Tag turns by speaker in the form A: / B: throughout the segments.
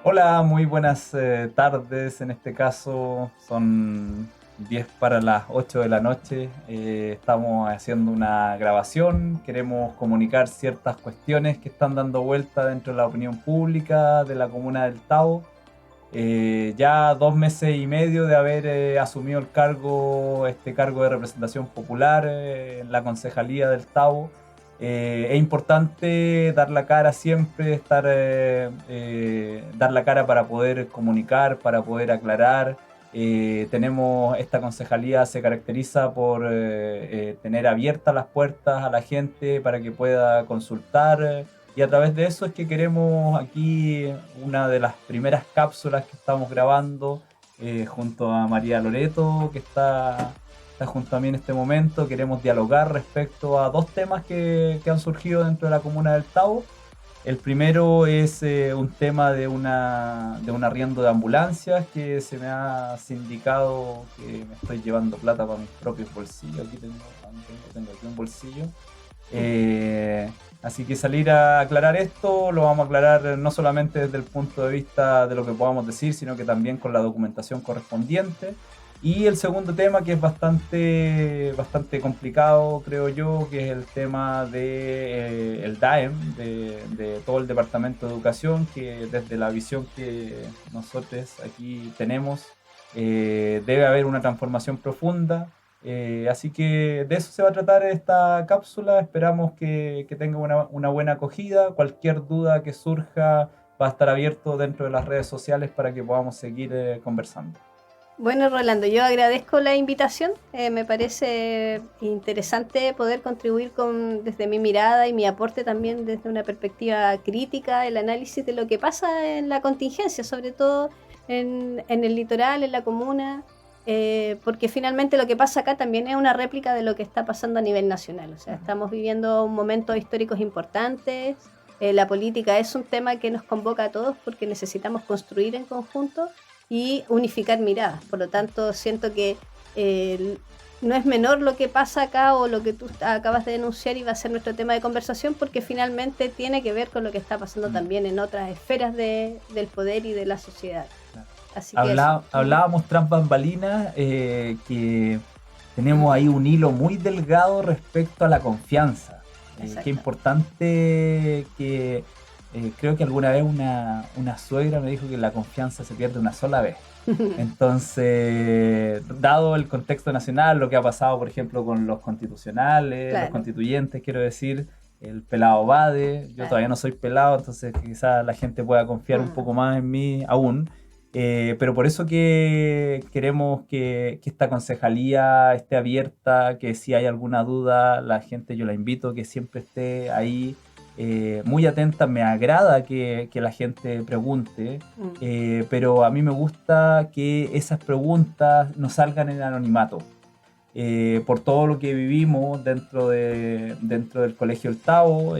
A: Hola, muy buenas tardes. En este caso son 10 para las 8 de la noche. Estamos haciendo una grabación. Queremos comunicar ciertas cuestiones que están dando vuelta dentro de la opinión pública de la comuna del Tabo. Ya 2 meses y medio de haber asumido este cargo de representación popular en la concejalía del Tabo. Es importante dar la cara siempre, dar la cara para poder comunicar, para poder aclarar. Esta concejalía se caracteriza por tener abiertas las puertas a la gente para que pueda consultar. Y a través de eso es que queremos aquí una de las primeras cápsulas que estamos grabando junto a María Loreto, que está junto a mí en este momento. Queremos dialogar respecto a dos temas que han surgido dentro de la comuna del Tabo. El primero es un tema de un arriendo de ambulancias que se me ha sindicado que me estoy llevando plata para mis propios bolsillos. Tengo aquí un bolsillo. Eh, Así que salir a aclarar esto, lo vamos a aclarar no solamente desde el punto de vista de lo que podamos decir, sino que también con la documentación correspondiente. Y el segundo tema, que es bastante complicado, creo yo, que es el tema de el DAEM, de todo el Departamento de Educación, que desde la visión que nosotros aquí tenemos, debe haber una transformación profunda. Así que de eso se va a tratar esta cápsula. Esperamos que tenga una buena acogida. Cualquier duda que surja va a estar abierto dentro de las redes sociales para que podamos seguir conversando.
B: Bueno, Rolando, yo agradezco la invitación. Me parece interesante poder contribuir desde mi mirada y mi aporte también desde una perspectiva crítica, el análisis de lo que pasa en la contingencia, sobre todo en el litoral, en la comuna, porque finalmente lo que pasa acá también es una réplica de lo que está pasando a nivel nacional. O sea, estamos viviendo momentos históricos importantes. La política es un tema que nos convoca a todos porque necesitamos construir en conjunto y unificar miradas. Por lo tanto, siento que no es menor lo que pasa acá o lo que tú acabas de denunciar y va a ser nuestro tema de conversación, porque finalmente tiene que ver con lo que está pasando también en otras esferas del poder y de la sociedad. Así que eso.
A: Hablábamos tras bambalinas que tenemos ahí un hilo muy delgado respecto a la confianza. Qué
B: Exacto.
A: importante que creo que alguna vez una suegra me dijo que la confianza se pierde una sola vez. Entonces, dado el contexto nacional, lo que ha pasado, por ejemplo, con los constitucionales, los
B: Claro,
A: constituyentes, quiero decir, el pelado Bade, yo
B: claro.
A: todavía no soy pelado, entonces quizás la gente pueda confiar un poco más en mí aún. Pero por eso que queremos que esta concejalía esté abierta, que si hay alguna duda, la gente yo la invito que siempre esté ahí muy atenta. Me agrada que la gente pregunte, pero a mí me gusta que esas preguntas no salgan en anonimato. Por todo lo que vivimos dentro del Colegio El Tao.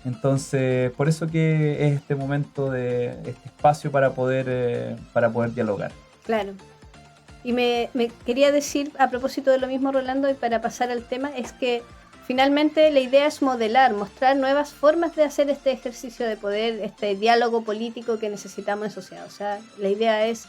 A: Entonces, por eso que es este momento de este espacio para poder dialogar.
B: Claro. Y me quería decir, a propósito de lo mismo, Rolando, y para pasar al tema, es que finalmente la idea es modelar, mostrar nuevas formas de hacer este ejercicio de poder, este diálogo político que necesitamos en sociedad. O sea, la idea es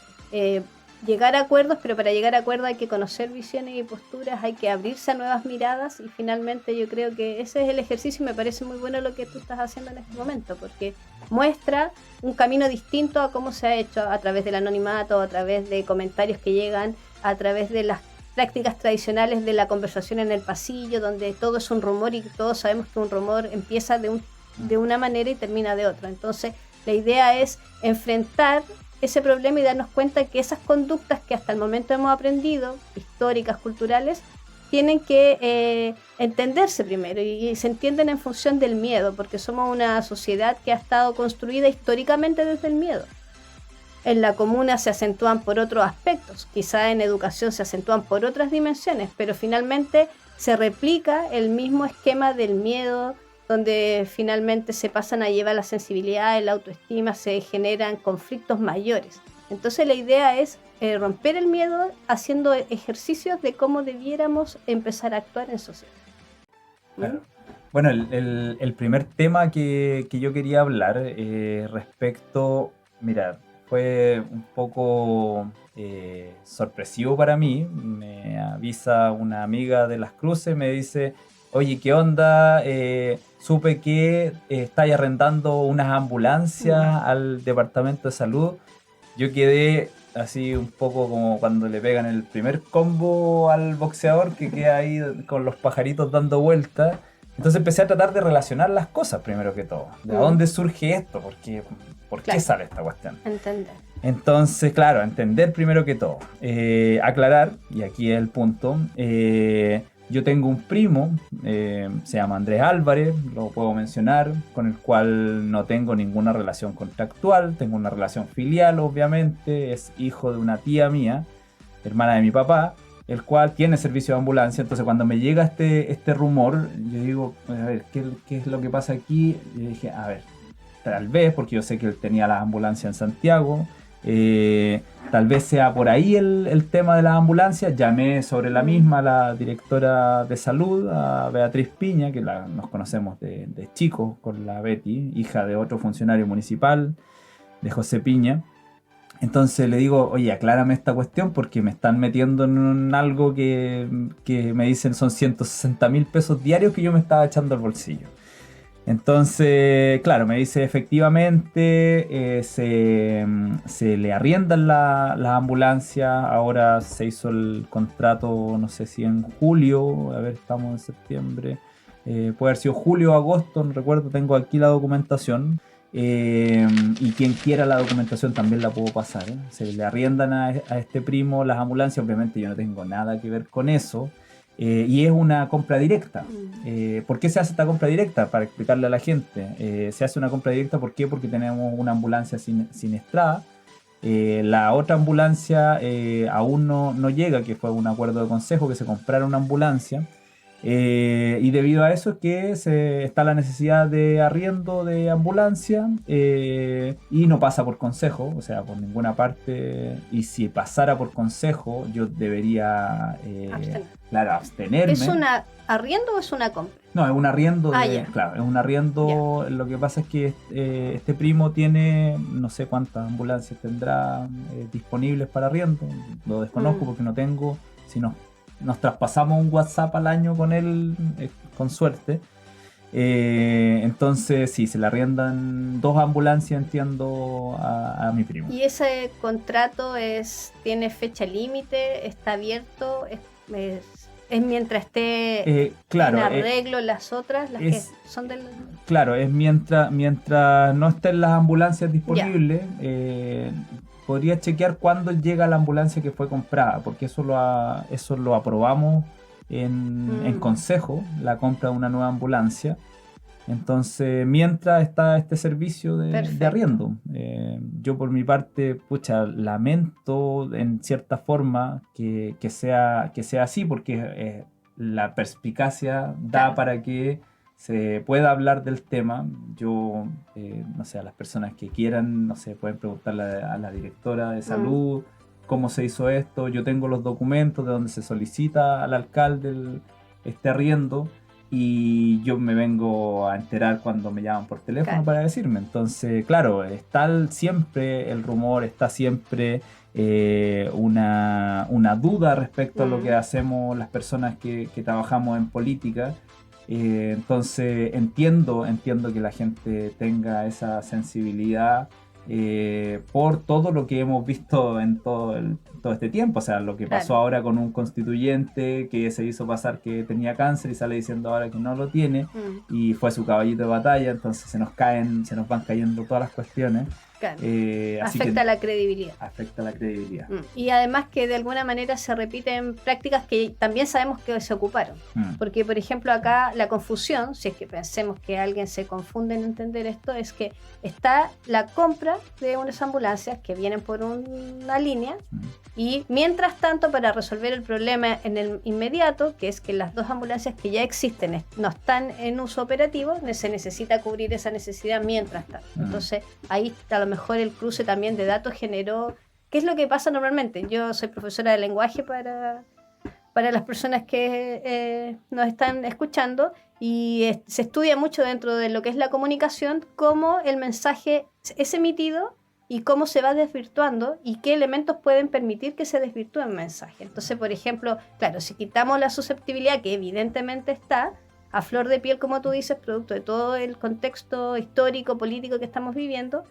B: llegar a acuerdos, pero para llegar a acuerdos hay que conocer visiones y posturas, hay que abrirse a nuevas miradas, y finalmente yo creo que ese es el ejercicio y me parece muy bueno lo que tú estás haciendo en este momento, porque muestra un camino distinto a cómo se ha hecho a través del anonimato, a través de comentarios que llegan, a través de las prácticas tradicionales de la conversación en el pasillo, donde todo es un rumor y todos sabemos que un rumor empieza de una manera y termina de otra. Entonces, la idea es enfrentar ese problema y darnos cuenta que esas conductas que hasta el momento hemos aprendido, históricas, culturales, tienen que entenderse primero y se entienden en función del miedo, porque somos una sociedad que ha estado construida históricamente desde el miedo. En la comuna se acentúan por otros aspectos, quizá en educación se acentúan por otras dimensiones, pero finalmente se replica el mismo esquema del miedo, donde finalmente se pasan a llevar la sensibilidad, la autoestima, se generan conflictos mayores. Entonces la idea es romper el miedo haciendo ejercicios de cómo debiéramos empezar a actuar en sociedad.
A: Claro. Bueno, el primer tema que yo quería hablar respecto, Mira, fue un poco sorpresivo para mí. Me avisa una amiga de Las Cruces, me dice, oye, ¿qué onda? Supe que estáis arrendando unas ambulancias al departamento de salud. Yo quedé así un poco como cuando le pegan el primer combo al boxeador que queda ahí con los pajaritos dando vueltas. Entonces empecé a tratar de relacionar las cosas primero que todo. ¿De dónde surge esto? ¿Por qué sale esta cuestión?
B: Entender.
A: Entonces, claro, entender primero que todo. Aclarar, y aquí es el punto, yo tengo un primo, se llama Andrés Álvarez, lo puedo mencionar, con el cual no tengo ninguna relación contractual, tengo una relación filial, obviamente, es hijo de una tía mía, hermana de mi papá, el cual tiene servicio de ambulancia. Entonces cuando me llega este rumor, yo digo, a ver, ¿qué es lo que pasa aquí? Y dije, a ver, tal vez, porque yo sé que él tenía las ambulancias en Santiago, tal vez sea por ahí el tema de las ambulancias. Llamé sobre la misma a la directora de salud, a Beatriz Piña, que nos conocemos de chicos con la Betty, hija de otro funcionario municipal, de José Piña. Entonces le digo, oye, aclárame esta cuestión porque me están metiendo en algo que me dicen son 160.000 pesos diarios que yo me estaba echando al bolsillo. Entonces, claro, me dice efectivamente se le arriendan las ambulancias. Ahora se hizo el contrato, no sé si en julio, a ver, estamos en septiembre, puede haber sido julio o agosto, no recuerdo, tengo aquí la documentación. Y quien quiera la documentación también la puedo pasar, ¿eh? Se le arriendan a este primo las ambulancias, obviamente yo no tengo nada que ver con eso. Y es una compra directa. ¿Por qué se hace esta compra directa? Para explicarle a la gente. Se hace una compra directa, ¿por qué? Porque tenemos una ambulancia siniestrada. La otra ambulancia aún no llega, que fue un acuerdo de consejo que se comprara una ambulancia. Y debido a eso es que está la necesidad de arriendo de ambulancia y no pasa por consejo, o sea, por ninguna parte. Y si pasara por consejo, yo debería, claro, abstenerme.
B: ¿Es una arriendo o es una compra?
A: No, es un arriendo.
B: Ya.
A: Claro, es un arriendo. Yeah. Lo que pasa es que este primo tiene, no sé cuántas ambulancias tendrá disponibles para arriendo. Lo desconozco porque no tengo, sino nos traspasamos un WhatsApp al año con él, con suerte. Entonces, sí, se le arriendan 2 ambulancias, entiendo, a mi primo.
B: ¿Y ese contrato tiene fecha límite? ¿Está abierto? ¿Es mientras esté
A: claro,
B: en arreglo las otras? Las que son del...
A: Claro, es mientras no estén las ambulancias disponibles. Podría chequear cuándo llega la ambulancia que fue comprada, porque eso lo aprobamos en consejo, la compra de una nueva ambulancia. Entonces, mientras está este servicio de arriendo, yo por mi parte, lamento en cierta forma que sea así, porque la perspicacia da para que se pueda hablar del tema. Yo, no sé, a las personas que quieran, no sé, pueden preguntarle a la directora de salud cómo se hizo esto. Yo tengo los documentos de donde se solicita al alcalde este arriendo y yo me vengo a enterar cuando me llaman por teléfono para decirme. Entonces, claro, está siempre el rumor, está siempre una duda respecto a lo que hacemos las personas que trabajamos en política. Entonces entiendo que la gente tenga esa sensibilidad por todo lo que hemos visto en todo este tiempo. O sea, lo que pasó ahora con un constituyente que se hizo pasar que tenía cáncer y sale diciendo ahora que no lo tiene, y fue su caballito de batalla. Entonces se nos van cayendo todas las cuestiones.
B: Afecta la credibilidad.
A: Afecta la credibilidad.
B: Y además que de alguna manera se repiten prácticas que también sabemos que se ocuparon. Porque, por ejemplo, acá la confusión, si es que pensemos que alguien se confunde en entender esto, es que está la compra de unas ambulancias que vienen por una línea y mientras tanto, para resolver el problema en el inmediato, que es que las 2 ambulancias que ya existen no están en uso operativo, se necesita cubrir esa necesidad mientras tanto. Entonces ahí a lo mejor el cruce también de datos generó... ¿Qué es lo que pasa normalmente? Yo soy profesora de lenguaje para las personas que nos están escuchando y se estudia mucho dentro de lo que es la comunicación, cómo el mensaje es emitido y cómo se va desvirtuando y qué elementos pueden permitir que se desvirtúe el mensaje. Entonces, por ejemplo, claro, si quitamos la susceptibilidad, que evidentemente está a flor de piel, como tú dices, producto de todo el contexto histórico, político que estamos viviendo,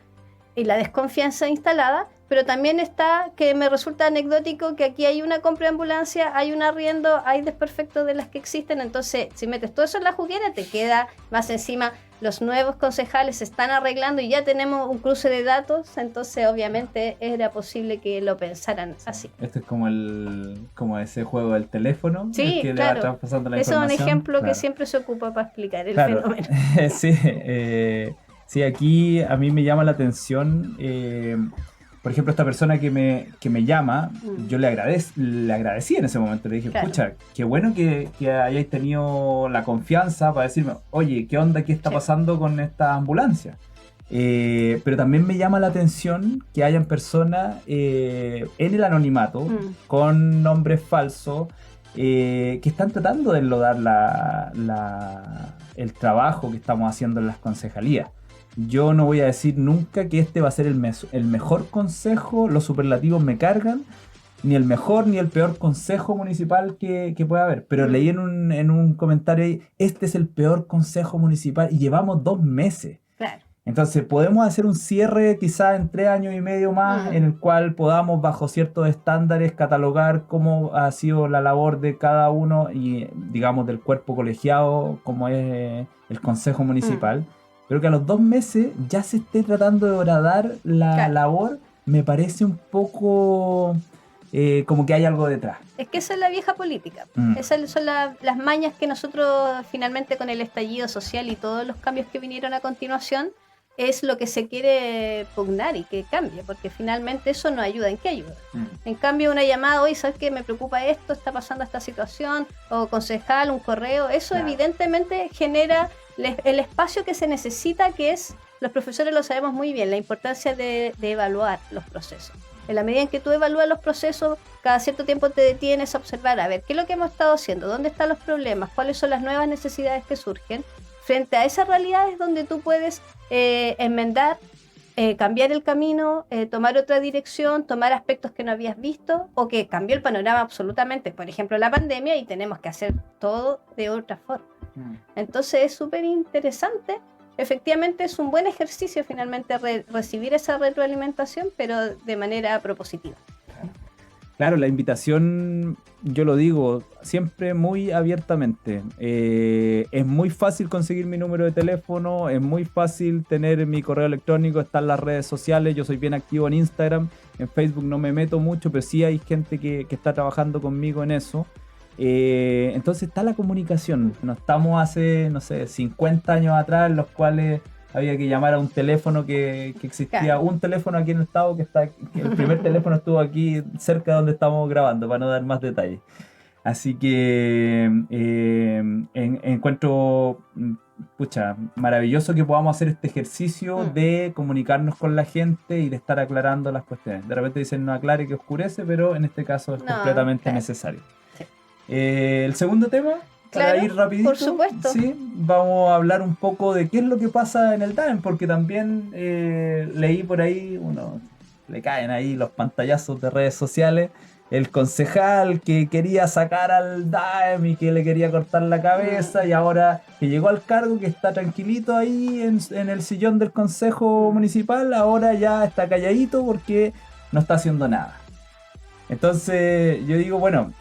B: y la desconfianza instalada, pero también está que me resulta anecdótico que aquí hay una compra de ambulancia, hay un arriendo, hay desperfectos de las que existen, entonces si metes todo eso en la juguera te queda más encima, los nuevos concejales se están arreglando y ya tenemos un cruce de datos, entonces obviamente era posible que lo pensaran así.
A: Esto es como ese juego del teléfono,
B: sí,
A: que
B: claro.
A: le va traspasando la
B: Eso
A: información.
B: Es un ejemplo
A: claro.
B: que siempre se ocupa para explicar el
A: claro.
B: fenómeno.
A: Sí, sí, aquí a mí me llama la atención, por ejemplo, esta persona que me llama, yo le agradecí en ese momento, le dije,
B: claro.
A: pucha, qué bueno que hayáis tenido la confianza para decirme, oye, ¿qué onda, qué está pasando con esta ambulancia? Pero también me llama la atención que hayan personas en el anonimato, con nombres falsos, que están tratando de enlodar el trabajo que estamos haciendo en las concejalías. Yo no voy a decir nunca que este va a ser el mejor consejo, los superlativos me cargan, ni el mejor ni el peor consejo municipal que pueda haber. Pero leí en un comentario ahí, este es el peor consejo municipal y llevamos 2 meses.
B: Claro.
A: Entonces podemos hacer un cierre quizás en 3 años y medio más, en el cual podamos bajo ciertos estándares catalogar cómo ha sido la labor de cada uno y digamos del cuerpo colegiado como es el consejo municipal. Pero que a los 2 meses ya se esté tratando de horadar la labor, me parece un poco como que hay algo detrás.
B: Es que esa es la vieja política. Esas son las mañas que nosotros finalmente con el estallido social y todos los cambios que vinieron a continuación es lo que se quiere pugnar y que cambie, porque finalmente eso no ayuda. ¿En qué ayuda? En cambio, una llamada, hoy ¿sabes qué? Me preocupa esto, está pasando esta situación, o concejal, un correo, eso evidentemente genera el espacio que se necesita, que es, los profesores lo sabemos muy bien, la importancia de evaluar los procesos. En la medida en que tú evalúas los procesos, cada cierto tiempo te detienes a observar, a ver, ¿qué es lo que hemos estado haciendo? ¿Dónde están los problemas? ¿Cuáles son las nuevas necesidades que surgen? Frente a esas realidades donde tú puedes enmendar, cambiar el camino, tomar otra dirección, tomar aspectos que no habías visto o que cambió el panorama absolutamente. Por ejemplo, la pandemia, y tenemos que hacer todo de otra forma. Entonces es súper interesante. Efectivamente es un buen ejercicio finalmente recibir esa retroalimentación, pero de manera propositiva.
A: Claro, la invitación, yo lo digo siempre muy abiertamente. Es muy fácil conseguir mi número de teléfono, es muy fácil tener mi correo electrónico, están las redes sociales, yo soy bien activo en Instagram, en Facebook no me meto mucho, pero sí hay gente que está trabajando conmigo en eso. Entonces está la comunicación. No estamos hace, no sé, 50 años atrás en los cuales había que llamar a un teléfono que existía, un teléfono aquí en el estado que el primer teléfono estuvo aquí cerca de donde estamos grabando, para no dar más detalles. Así que encuentro maravilloso que podamos hacer este ejercicio de comunicarnos con la gente y de estar aclarando las cuestiones. De repente dicen no aclare que oscurece, pero en este caso es completamente necesario. Sí. El segundo tema, para ir rapidito,
B: por supuesto.
A: ¿sí? Vamos a hablar un poco de qué es lo que pasa en el DAEM, porque también leí por ahí, le caen ahí los pantallazos de redes sociales, el concejal que quería sacar al DAEM y que le quería cortar la cabeza, y ahora que llegó al cargo, que está tranquilito ahí en el sillón del consejo municipal, ahora ya está calladito porque no está haciendo nada. Entonces yo digo, bueno,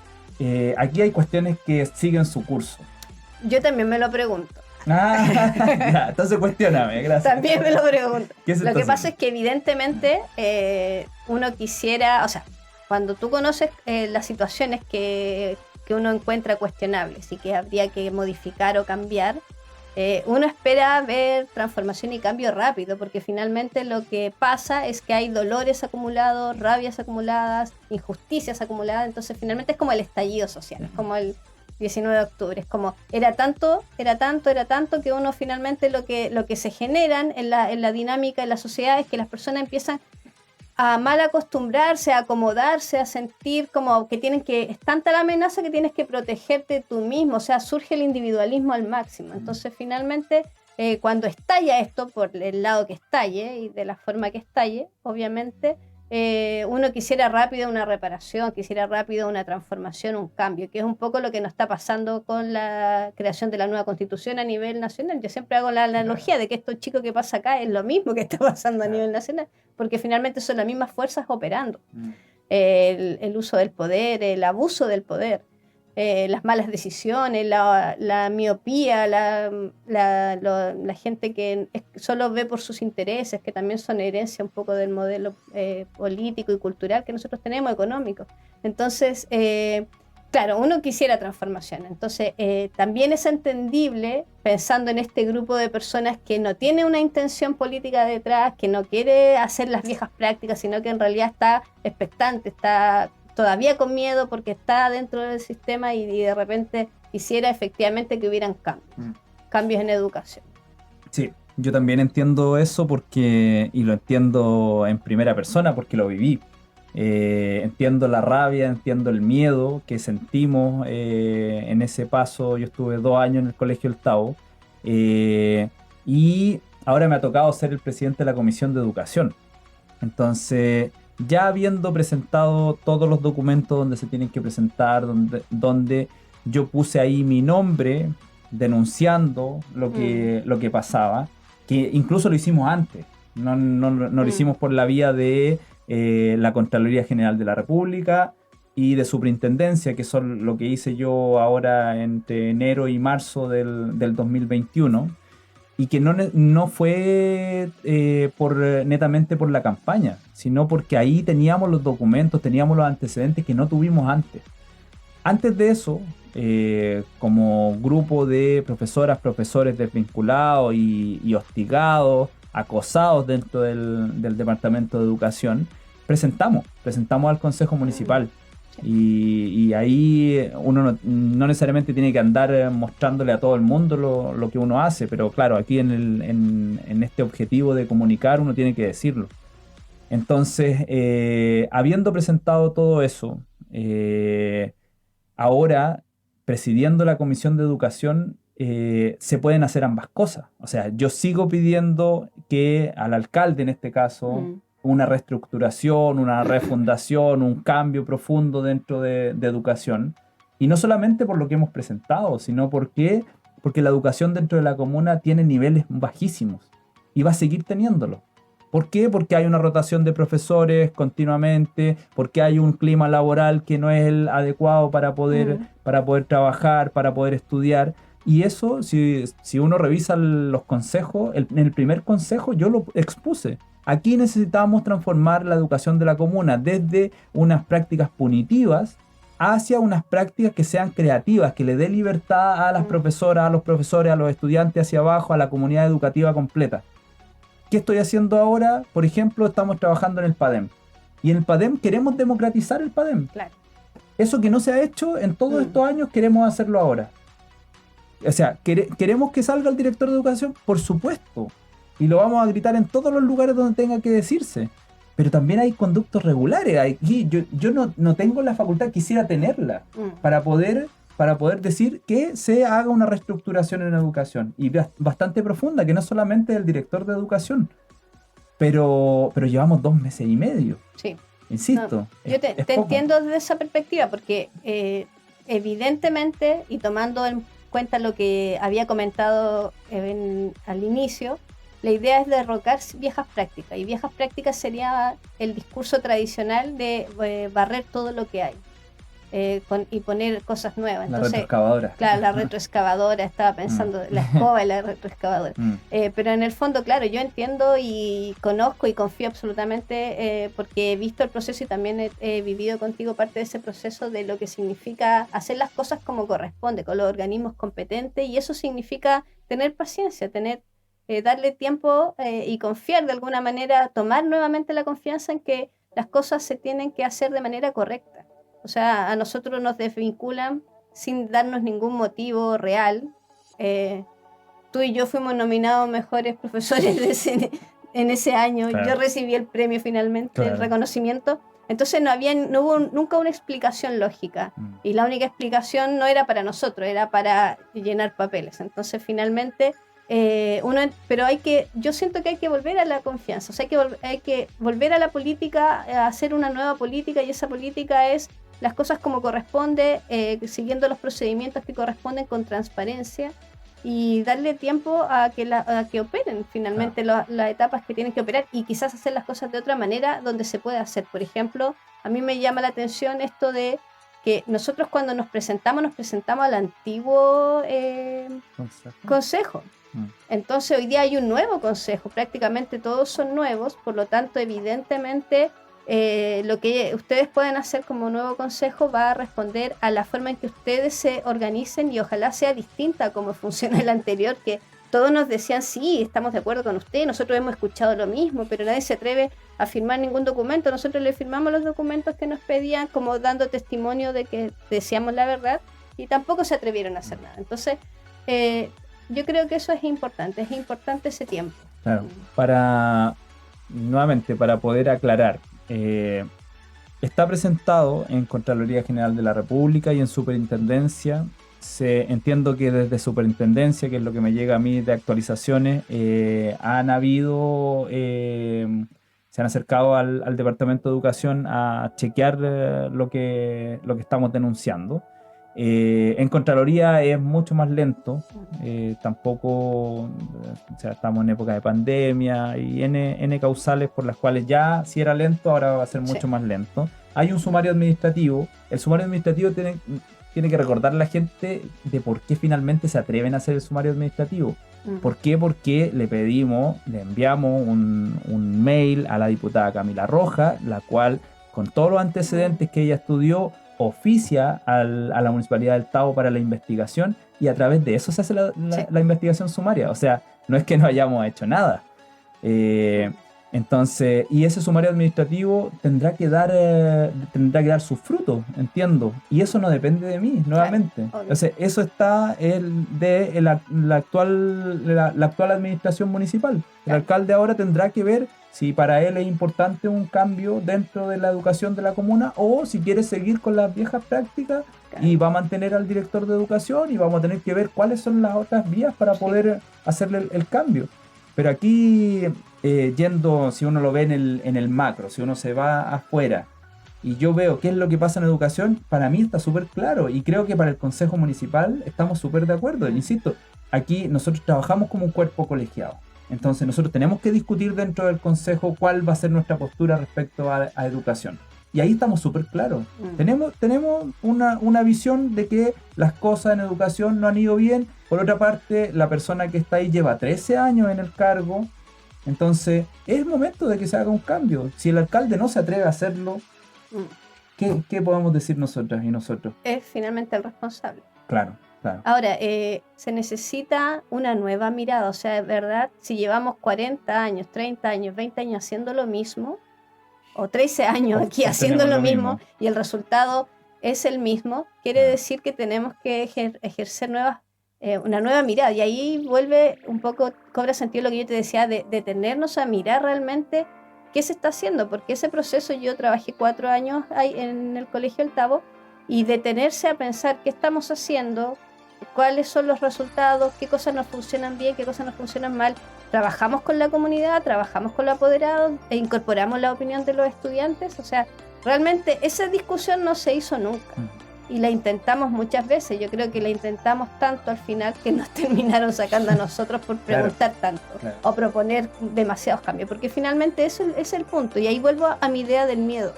A: aquí hay cuestiones que siguen su curso.
B: Yo también me lo pregunto.
A: Ya, entonces cuestióname, gracias.
B: También me lo pregunto.
A: Lo
B: que pasa es que evidentemente uno quisiera, o sea, cuando tú conoces las situaciones que uno encuentra cuestionables y que habría que modificar o cambiar, uno espera ver transformación y cambio rápido, porque finalmente lo que pasa es que hay dolores acumulados, rabias acumuladas, injusticias acumuladas, entonces finalmente es como el estallido social, es como el 19 de octubre, es como era tanto que uno finalmente lo que se generan en la dinámica de la sociedad es que las personas empiezan a mal acostumbrarse, a acomodarse, a sentir como que es tanta la amenaza que tienes que protegerte tú mismo, o sea, surge el individualismo al máximo. Entonces finalmente cuando estalla esto, por el lado que estalle y de la forma que estalle, obviamente, uno quisiera rápido una reparación, quisiera rápido una transformación, un cambio, que es un poco lo que nos está pasando con la creación de la nueva constitución a nivel nacional. Yo siempre hago la analogía de que esto chico que pasa acá es lo mismo que está pasando a nivel nacional, porque finalmente son las mismas fuerzas operando. El uso del poder, el abuso del poder, las malas decisiones, la miopía, la gente que solo ve por sus intereses, que también son herencia un poco del modelo político y cultural que nosotros tenemos, económico. Entonces, claro, uno quisiera transformación. Entonces, también es entendible, pensando en este grupo de personas que no tiene una intención política detrás, que no quiere hacer las viejas prácticas, sino que en realidad está expectante, está todavía con miedo porque está dentro del sistema y de repente quisiera efectivamente que hubieran cambios en educación.
A: Sí, yo también entiendo eso y lo entiendo en primera persona porque lo viví. Entiendo la rabia, entiendo el miedo que sentimos en ese paso. Yo estuve 2 años en el Colegio El Tao y ahora me ha tocado ser el presidente de la Comisión de Educación. Entonces, ya habiendo presentado todos los documentos donde se tienen que presentar, donde yo puse ahí mi nombre denunciando lo que pasaba, que incluso lo hicimos antes, no lo hicimos por la vía de la Contraloría General de la República y de Superintendencia, que son lo que hice yo ahora entre enero y marzo del 2021. Y que no fue netamente por la campaña, sino porque ahí teníamos los documentos, teníamos los antecedentes que no tuvimos antes. Antes de eso, como grupo de profesores desvinculados y hostigados, acosados dentro del Departamento de Educación, presentamos al Consejo Municipal. Y ahí uno no necesariamente tiene que andar mostrándole a todo el mundo lo que uno hace, pero claro, aquí en este objetivo de comunicar uno tiene que decirlo. Entonces, habiendo presentado todo eso, ahora presidiendo la Comisión de Educación, se pueden hacer ambas cosas. O sea, yo sigo pidiendo que al alcalde en este caso una reestructuración, una refundación, un cambio profundo dentro de educación. Y no solamente por lo que hemos presentado, sino porque la educación dentro de la comuna tiene niveles bajísimos y va a seguir teniéndolo. ¿Por qué? Porque hay una rotación de profesores continuamente, porque hay un clima laboral que no es el adecuado para poder trabajar, para poder estudiar. Y eso, si uno revisa los consejos, en el primer consejo yo lo expuse. Aquí necesitamos transformar la educación de la comuna desde unas prácticas punitivas hacia unas prácticas que sean creativas, que le dé libertad a las profesoras, a los profesores, a los estudiantes hacia abajo, a la comunidad educativa completa. ¿Qué estoy haciendo ahora? Por ejemplo, estamos trabajando en el PADEM. Y en el PADEM queremos democratizar el PADEM.
B: Claro.
A: Eso que no se ha hecho en todos estos años, queremos hacerlo ahora. O sea, ¿queremos que salga el director de educación? Por supuesto. Y lo vamos a gritar en todos los lugares donde tenga que decirse. Pero también hay conductos regulares. Aquí yo no tengo la facultad, quisiera tenerla, para poder decir que se haga una reestructuración en educación. Y bastante profunda, que no solamente el director de educación. Pero llevamos 2 meses y medio.
B: Sí.
A: Insisto.
B: No, yo te entiendo desde esa perspectiva, porque evidentemente, y tomando en cuenta lo que había comentado al inicio, la idea es derrocar viejas prácticas, y viejas prácticas sería el discurso tradicional de barrer todo lo que hay y poner cosas nuevas.
A: La
B: Entonces,
A: retroexcavadora.
B: Claro, la retroexcavadora, estaba pensando, la escoba y la retroexcavadora. Pero en el fondo, claro, yo entiendo y conozco y confío absolutamente porque he visto el proceso y también he vivido contigo parte de ese proceso de lo que significa hacer las cosas como corresponde, con los organismos competentes, y eso significa tener paciencia, darle tiempo y confiar de alguna manera, tomar nuevamente la confianza en que las cosas se tienen que hacer de manera correcta. O sea, a nosotros nos desvinculan sin darnos ningún motivo real. Tú y yo fuimos nominados mejores profesores en ese año. Claro. Yo recibí el premio finalmente, claro, el reconocimiento. Entonces no hubo nunca una explicación lógica. Y la única explicación no era para nosotros, era para llenar papeles. Entonces finalmente pero yo siento que hay que volver a la confianza, o sea, hay que volver a la política, a hacer una nueva política, y esa política es las cosas como corresponde, siguiendo los procedimientos que corresponden con transparencia, y darle tiempo a que operen finalmente las etapas que tienen que operar, y quizás hacer las cosas de otra manera donde se puede hacer. Por ejemplo, a mí me llama la atención esto de que nosotros cuando nos presentamos al antiguo consejo. Entonces hoy día hay un nuevo consejo, prácticamente todos son nuevos, por lo tanto evidentemente lo que ustedes pueden hacer como nuevo consejo va a responder a la forma en que ustedes se organicen, y ojalá sea distinta a cómo funciona el anterior, que todos nos decían sí, estamos de acuerdo con usted, nosotros hemos escuchado lo mismo, pero nadie se atreve a firmar ningún documento. Nosotros le firmamos los documentos que nos pedían como dando testimonio de que decíamos la verdad, y tampoco se atrevieron a hacer nada. Entonces yo creo que eso es importante ese tiempo.
A: Claro, para poder aclarar, está presentado en Contraloría General de la República y en Superintendencia. Entiendo que desde Superintendencia, que es lo que me llega a mí de actualizaciones, se han acercado al Departamento de Educación a chequear lo que estamos denunciando. En Contraloría es mucho más lento, tampoco, o sea, estamos en época de pandemia y N causales por las cuales ya si era lento, ahora va a ser mucho más lento. Hay un sumario administrativo. El sumario administrativo tiene que recordar a la gente de por qué finalmente se atreven a hacer el sumario administrativo. ¿Por qué? Porque le enviamos un mail a la diputada Camila Roja, la cual, con todos los antecedentes que ella estudió, oficia a la Municipalidad del Tabo para la investigación, y a través de eso se hace la investigación sumaria. O sea, no es que no hayamos hecho nada. Entonces, y ese sumario administrativo tendrá que dar sus frutos, entiendo. Y eso no depende de mí, nuevamente. Claro, entonces, eso está de la actual administración municipal. El alcalde ahora tendrá que ver si para él es importante un cambio dentro de la educación de la comuna, o si quiere seguir con las viejas prácticas, y va a mantener al director de educación, y vamos a tener que ver cuáles son las otras vías para poder hacerle el cambio. Pero aquí, si uno lo ve en el macro, si uno se va afuera y yo veo qué es lo que pasa en educación, para mí está súper claro, y creo que para el Consejo Municipal estamos súper de acuerdo. Insisto, aquí nosotros trabajamos como un cuerpo colegiado. Entonces nosotros tenemos que discutir dentro del Consejo cuál va a ser nuestra postura respecto a educación. Y ahí estamos súper claros. Tenemos una visión de que las cosas en educación no han ido bien. Por otra parte, la persona que está ahí lleva 13 años en el cargo. Entonces es el momento de que se haga un cambio. Si el alcalde no se atreve a hacerlo, ¿qué podemos decir nosotras y nosotros?
B: Es finalmente el responsable.
A: Claro.
B: Ahora, se necesita una nueva mirada, o sea, es verdad, si llevamos 40 años, 30 años, 20 años haciendo lo mismo, o 13 años aquí haciendo lo mismo, y el resultado es el mismo, quiere decir que tenemos que ejercer una nueva mirada, y ahí vuelve un poco, cobra sentido lo que yo te decía, de detenernos a mirar realmente qué se está haciendo, porque ese proceso, yo trabajé 4 años ahí en el Colegio El Tabo, y detenerse a pensar qué estamos haciendo, cuáles son los resultados, qué cosas nos funcionan bien, qué cosas nos funcionan mal. Trabajamos con la comunidad, trabajamos con los apoderados e incorporamos la opinión de los estudiantes. O sea, realmente esa discusión no se hizo nunca, y la intentamos muchas veces. Yo creo que la intentamos tanto al final que nos terminaron sacando a nosotros por preguntar tanto o proponer demasiados cambios, porque finalmente eso es el punto. Y ahí vuelvo a mi idea del miedo.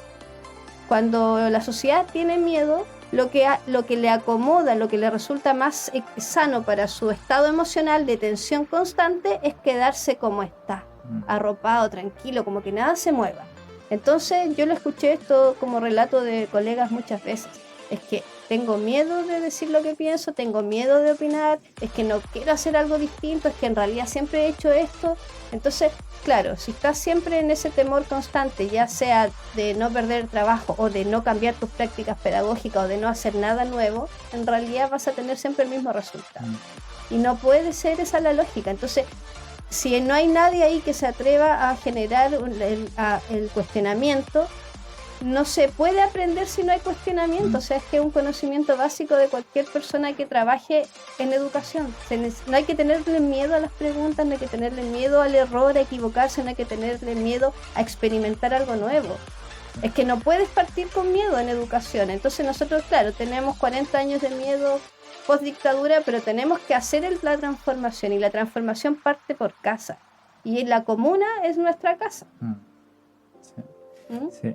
B: Cuando la sociedad tiene miedo, lo que le acomoda, lo que le resulta más sano para su estado emocional de tensión constante, es quedarse como está, arropado, tranquilo, como que nada se mueva. Entonces yo lo escuché esto como relato de colegas muchas veces. Es que tengo miedo de decir lo que pienso, tengo miedo de opinar, es que no quiero hacer algo distinto, es que en realidad siempre he hecho esto. Entonces, claro, si estás siempre en ese temor constante, ya sea de no perder el trabajo o de no cambiar tus prácticas pedagógicas o de no hacer nada nuevo, en realidad vas a tener siempre el mismo resultado. Y no puede ser esa la lógica. Entonces, si no hay nadie ahí que se atreva a generar el cuestionamiento, no se puede aprender si no hay cuestionamiento. O sea, es que es un conocimiento básico de cualquier persona que trabaje en educación. No hay que tenerle miedo a las preguntas, no hay que tenerle miedo al error, a equivocarse, no hay que tenerle miedo a experimentar algo nuevo. Es que no puedes partir con miedo en educación. Entonces nosotros, claro, tenemos 40 años de miedo post dictadura, pero tenemos que hacer la transformación, y la transformación parte por casa. Y la comuna es nuestra casa.
A: Sí. Sí.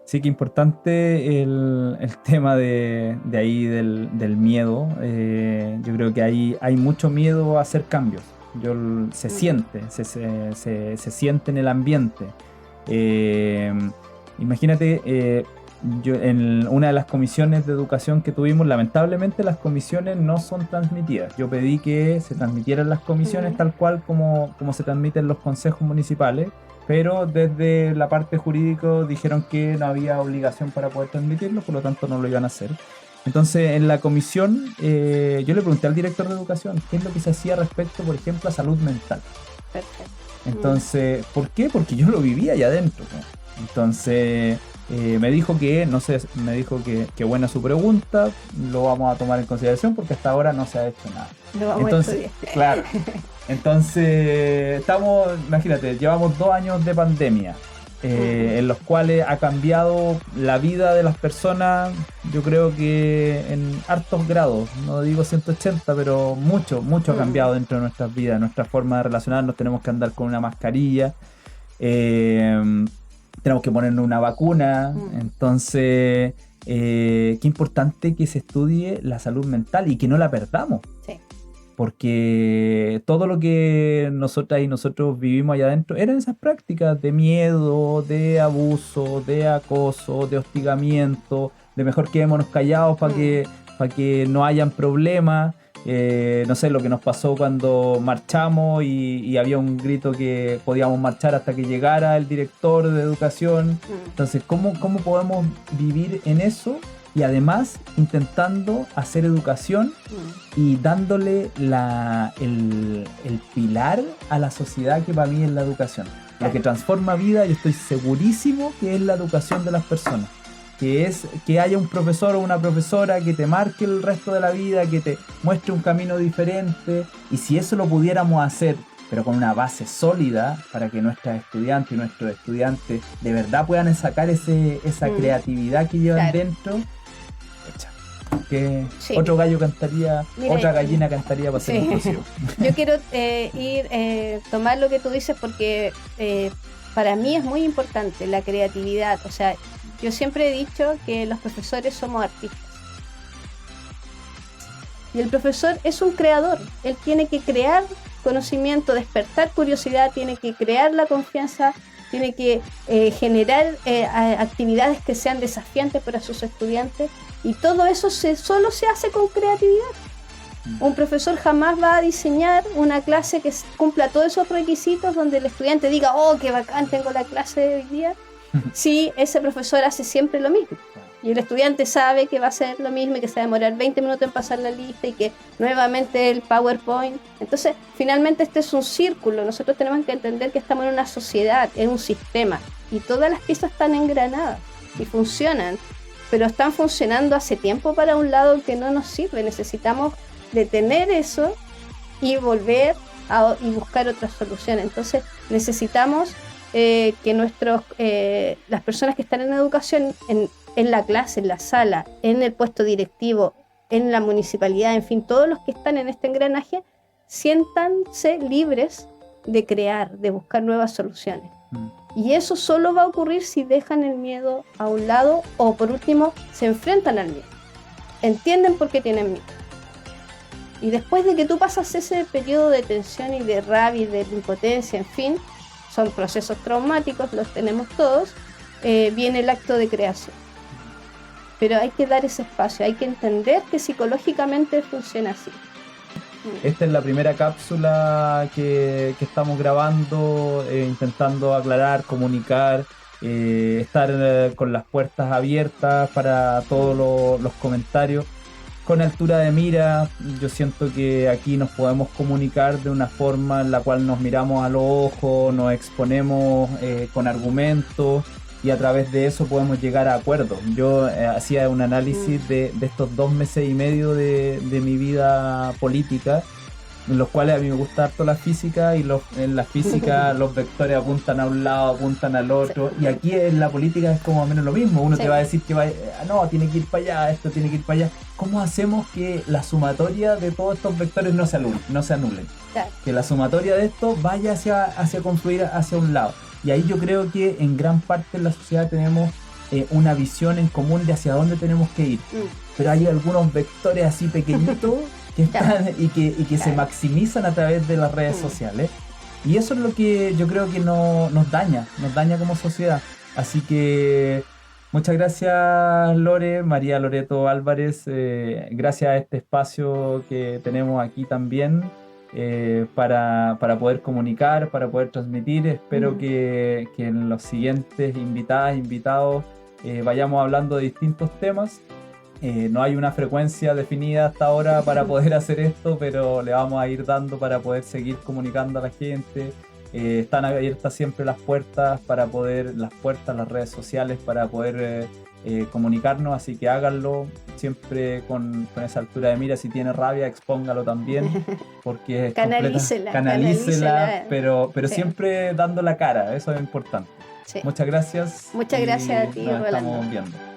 A: Sí, que importante el tema de ahí del miedo. Yo creo que hay mucho miedo a hacer cambios. Se siente, se siente en el ambiente. Imagínate, yo en una de las comisiones de educación que tuvimos, lamentablemente las comisiones no son transmitidas. Yo pedí que se transmitieran las comisiones tal cual como se transmiten los consejos municipales, pero desde la parte jurídica dijeron que no había obligación para poder transmitirlo, por lo tanto no lo iban a hacer. Entonces en la comisión yo le pregunté al director de educación qué es lo que se hacía respecto, por ejemplo, a salud mental.
B: Perfecto.
A: Entonces, ¿por qué? Porque yo lo vivía allá adentro, ¿no? Entonces me dijo que buena su pregunta, lo vamos a tomar en consideración porque hasta ahora no se ha hecho nada.
B: Lo vamos
A: Entonces,
B: a estudiar.
A: claro. Entonces, imagínate, llevamos 2 años de pandemia, en los cuales ha cambiado la vida de las personas, yo creo que en hartos grados, no digo 180, pero mucho ha cambiado dentro de nuestras vidas, nuestra forma de relacionarnos. Tenemos que andar con una mascarilla, tenemos que ponernos una vacuna. Entonces, qué importante que se estudie la salud mental y que no la perdamos.
B: Sí.
A: Porque todo lo que nosotras y nosotros vivimos allá adentro eran esas prácticas de miedo, de abuso, de acoso, de hostigamiento, de mejor quedémonos callados para que no hayan problemas. No sé, lo que nos pasó cuando marchamos y había un grito que podíamos marchar hasta que llegara el director de educación. Entonces, ¿cómo podemos vivir en eso? Y además intentando hacer educación y dándole el pilar a la sociedad que para mí es la educación. Lo que transforma vida, yo estoy segurísimo que es la educación de las personas. Que es que haya un profesor o una profesora que te marque el resto de la vida, que te muestre un camino diferente. Y si eso lo pudiéramos hacer, pero con una base sólida, para que nuestras estudiantes y nuestros estudiantes de verdad puedan sacar esa creatividad que llevan dentro, que otro gallo cantaría, otra gallina cantaría para ser inclusivo.
B: Yo quiero tomar lo que tú dices porque para mí es muy importante la creatividad. O sea, yo siempre he dicho que los profesores somos artistas. Y el profesor es un creador. Él tiene que crear conocimiento, despertar curiosidad, tiene que crear la confianza, tiene que generar actividades que sean desafiantes para sus estudiantes. Y todo eso solo se hace con creatividad. Un profesor jamás va a diseñar una clase que cumpla todos esos requisitos donde el estudiante diga, oh, qué bacán, tengo la clase de hoy día. Si ese profesor hace siempre lo mismo. Y el estudiante sabe que va a hacer lo mismo y que se va a demorar 20 minutos en pasar la lista y que nuevamente el PowerPoint. Entonces, finalmente este es un círculo. Nosotros tenemos que entender que estamos en una sociedad, en un sistema. Y todas las piezas están engranadas y funcionan. Pero están funcionando hace tiempo para un lado que no nos sirve. Necesitamos detener eso y volver y buscar otras soluciones. Entonces necesitamos que las personas que están en educación, en la clase, en la sala, en el puesto directivo, en la municipalidad, en fin, todos los que están en este engranaje, siéntanse libres de crear, de buscar nuevas soluciones. Y eso solo va a ocurrir si dejan el miedo a un lado o, por último, se enfrentan al miedo. Entienden por qué tienen miedo. Y después de que tú pasas ese periodo de tensión y de rabia y de impotencia, en fin, son procesos traumáticos, los tenemos todos, viene el acto de creación. Pero hay que dar ese espacio, hay que entender que psicológicamente funciona así.
A: Esta es la primera cápsula que estamos grabando, intentando aclarar, comunicar, estar con las puertas abiertas para todos los comentarios. Con altura de mira, yo siento que aquí nos podemos comunicar de una forma en la cual nos miramos a los ojos, nos exponemos con argumentos y a través de eso podemos llegar a acuerdos. Yo hacía un análisis de estos 2 meses y medio de mi vida política, en los cuales a mí me gusta harto la física, y en la física los vectores apuntan a un lado, apuntan al otro, y aquí en la política es como más o menos lo mismo. Uno te va a decir que no, tiene que ir para allá, esto tiene que ir para allá. ¿Cómo hacemos que la sumatoria de todos estos vectores no se anulen?
B: Claro.
A: Que la sumatoria de esto vaya hacia confluir hacia un lado. Y ahí yo creo que en gran parte en la sociedad tenemos una visión en común de hacia dónde tenemos que ir. Pero hay algunos vectores así pequeñitos que están y que se maximizan a través de las redes sociales. Y eso es lo que yo creo que nos daña como sociedad. Así que muchas gracias, Lore, María Loreto Álvarez, gracias a este espacio que tenemos aquí también, para poder comunicar, para poder transmitir. Espero que en los siguientes invitados vayamos hablando de distintos temas. No hay una frecuencia definida hasta ahora para poder hacer esto, pero le vamos a ir dando para poder seguir comunicando a la gente. Están abiertas siempre las puertas, las redes sociales para poder comunicarnos, así que háganlo siempre con esa altura de mira. Si tiene rabia, expóngalo también, porque es canalícela, pero sí, siempre dando la cara, eso es importante. Sí. Muchas gracias.
B: Muchas gracias a ti,
A: nos
B: Rolando.
A: Estamos viendo.